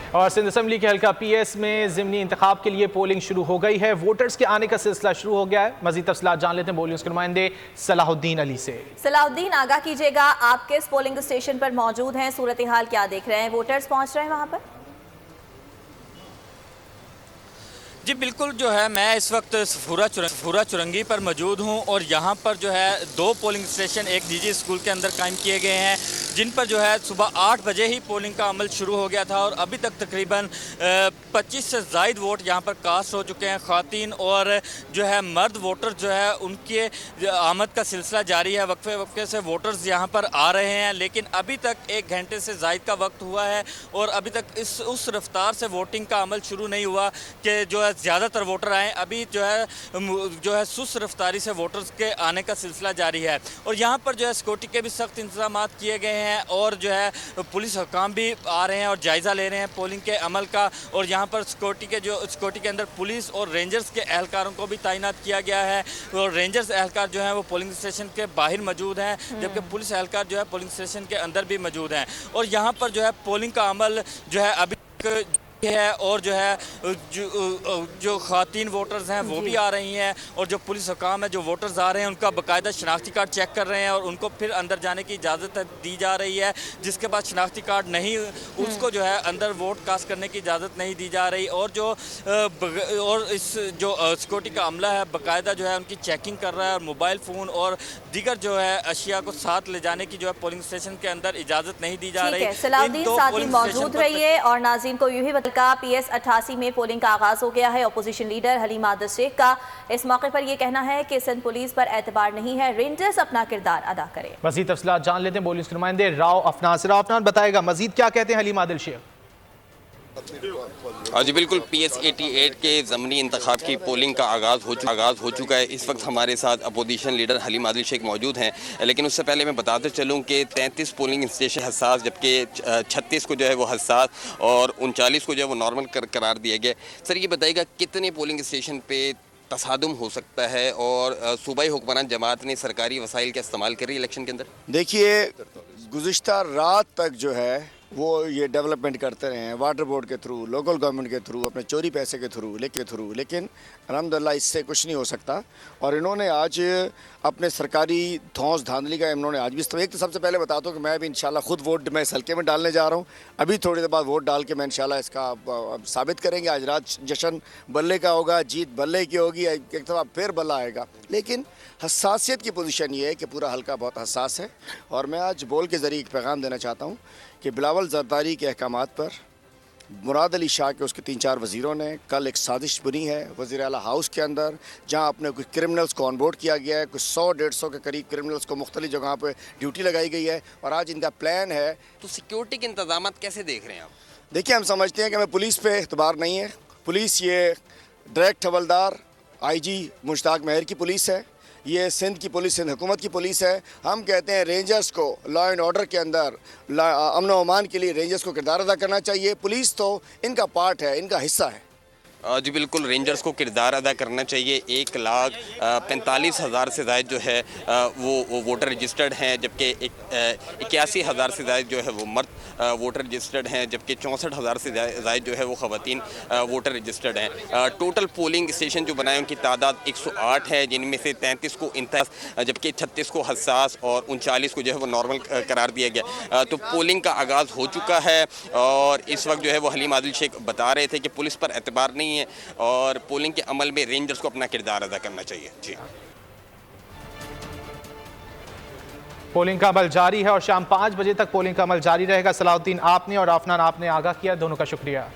और सिंध असम्बली के हल्का पीएस में ज़िमनी इंतखाब के लिए पोलिंग शुरू हो गई है। वोटर्स के आने का सिलसिला शुरू हो गया है। मजीद तफसीलात जान लेते हैं बोलिए उसके नुमाइंदे सलाहुद्दीन अली से। सलाहुद्दीन, आगाह कीजिएगा, आप किस पोलिंग स्टेशन पर मौजूद हैं, सूरत हाल क्या देख रहे हैं, वोटर्स पहुंच रहे हैं वहां पर? जी बिल्कुल, जो है मैं इस वक्त फूरा चुरंगी पर मौजूद हूं और यहां पर जो है 2 पोलिंग स्टेशन एक निजी स्कूल के अंदर कायम किए गए हैं, जिन पर जो है सुबह 8 बजे ही पोलिंग का अमल शुरू हो गया था और अभी तक तकरीबन 25 से ज़ायद वोट यहां पर कास्ट हो चुके हैं। ख़वातीन और जो है मर्द वोटर जो है उनके आमद का सिलसिला जारी है। वक्फे वक्फे से वोटर्स यहां पर आ रहे हैं, लेकिन अभी तक 1 घंटे से ज़ायद का वक्त हुआ है और अभी तक उस रफ्तार से वोटिंग का अमल शुरू नहीं हुआ कि जो है ज़्यादातर वोटर आए। अभी जो है सुस्त रफ्तारी से वोटर्स के आने का सिलसिला जारी है और यहाँ पर जो है सिक्योरिटी के भी सख्त इंतजाम किए गए हैं और जो है पुलिस हुकाम भी आ रहे हैं और जायज़ा ले रहे हैं पोलिंग के अमल का। और यहाँ पर सिक्योरिटी के अंदर पुलिस और रेंजर्स के एहलकारों को भी तैनात किया गया है और रेंजर्स एहलकार जो हैं वो पोलिंग स्टेशन के बाहर मौजूद हैं, जबकि पुलिस एहलकार जो है पोलिंग स्टेशन के अंदर भी मौजूद हैं। और यहाँ पर जो है पोलिंग का अमल जो है अभी है और जो है जो ख़वातीन वोटर्स हैं वो भी आ रही हैं और जो पुलिस हुकाम है जो वोटर्स आ रहे हैं उनका बाकायदा शनाख्ती कार्ड चेक कर रहे हैं और उनको फिर अंदर जाने की इजाज़त दी जा रही है। जिसके बाद शनाख्ती कार्ड नहीं, उसको जो है अंदर वोट कास्ट करने की इजाज़त नहीं दी जा रही। और इस जो सिक्योरिटी का अमला है बाकायदा जो है उनकी चेकिंग कर रहा है और मोबाइल फ़ोन और दीगर जो है अशिया को साथ ले जाने की जो है पोलिंग स्टेशन के अंदर इजाज़त नहीं दी जा रही। सलाहुद्दीन साथ ही मौजूद रहिए और नाज़रीन को यूं ही का PS 88 में पोलिंग का आगाज हो गया है। अपोजिशन लीडर हलीम आदिल शेख का इस मौके पर यह कहना है कि सिंध पुलिस पर एतबार नहीं है, रेंजर्स अपना किरदार अदा करें। मजीद तफसीलात जान लेते हैं बोलिए उसके नुमाइंदे राव अफनान बताएगा मजीद क्या कहते हैं हलीम आदिल शेख। हाँ जी बिल्कुल, PS 88 के ज़मनी इंतखाब की पोलिंग का आगाज़ हो चुका है। इस वक्त हमारे साथ अपोजिशन लीडर हलीम आदिल शेख मौजूद हैं, लेकिन उससे पहले मैं बताते चलूँ कि 33 पोलिंग स्टेशन हसास, जबकि 36 को जो है वो हसास और 39 को जो है वो नॉर्मल करार दिया गया। सर ये बताइएगा कितने पोलिंग स्टेशन पे तसादुम हो सकता है और सूबाई हुक्मरान जमात ने सरकारी वसाइल का इस्तेमाल करी इलेक्शन के अंदर? देखिए, गुज़िश्ता रात तक जो है वो ये डेवलपमेंट करते रहे हैं, वाटर बोर्ड के थ्रू, लोकल गवर्नमेंट के थ्रू, अपने चोरी पैसे के थ्रू लेकिन अल्हम्दुलिल्लाह इससे कुछ नहीं हो सकता। और इन्होंने आज अपने सरकारी धौंस धांधली का इन्होंने आज भी एक तो सबसे पहले बताता हूँ कि मैं भी इंशाल्लाह खुद वोट मैं इस हल्के में डालने जा रहा हूँ। अभी थोड़ी देर बाद वोट डाल के मैं इंशाल्लाह इसका साबित करेंगे। आज रात जश्न बल्ले का होगा, जीत बल्ले की होगी, एक दफ़ा फिर बल्ला आएगा। लेकिन हसासियत की पोजीशन ये है कि पूरा हल्का बहुत हसास है और मैं आज बोल के ज़रिए एक पैगाम देना चाहता हूँ कि बिलावल जरदारी के अहकामात पर मुराद अली शाह के उसके 3-4 वज़ीरों ने कल एक साजिश बुनी है वज़ीर आला हाउस के अंदर, जहां अपने कुछ क्रिमिनल्स को ऑनबोर्ड किया गया है। कुछ 100-150 के करीब क्रिमिनल्स को मुख्तलिफ जगह पर ड्यूटी लगाई गई है और आज इनका प्लान है। तो सिक्योरिटी के इंतजाम कैसे देख रहे हैं आप? देखिए, हम समझते हैं कि हमें पुलिस पे एतबार नहीं है। पुलिस ये डायरेक्ट हवलदार IG मुश्ताक मेहर की पुलिस है, ये सिंध की पुलिस, सिंध हुकूमत की पुलिस है। हम कहते हैं रेंजर्स को लॉ एंड ऑर्डर के अंदर अमन व अमान के लिए रेंजर्स को किरदार अदा करना चाहिए। पुलिस तो इनका पार्ट है, इनका हिस्सा है। जी बिल्कुल, रेंजर्स को किरदार अदा करना चाहिए। 1,45,000 से ज़ायद जो है वो वोटर रजिस्टर्ड हैं, जबकि 81,000 से ज़ायद जो है वो मर्द वोटर रजिस्टर्ड हैं, जबकि 64,000 से ज़ायद जो है वो ख़वातीन वोटर रजिस्टर्ड हैं। टोटल पोलिंग स्टेशन जो बनाए उनकी तादाद 108 है, जिनमें से 33 को इंतहास, जबकि 36 को हसास और 39 को जो है वो नॉर्मल करार दिया गया। तो पोलिंग का आगाज़ हो चुका है और इस वक्त जो है वो हलीम आदिल शेख बता रहे थे कि पुलिस पर एतबार नहीं है और पोलिंग के अमल में रेंजर्स को अपना किरदार अदा करना चाहिए। जी, पोलिंग का अमल जारी है और शाम 5 बजे तक पोलिंग का अमल जारी रहेगा। सलाहुद्दीन आपने और अफनान आपने आगाह किया, दोनों का शुक्रिया।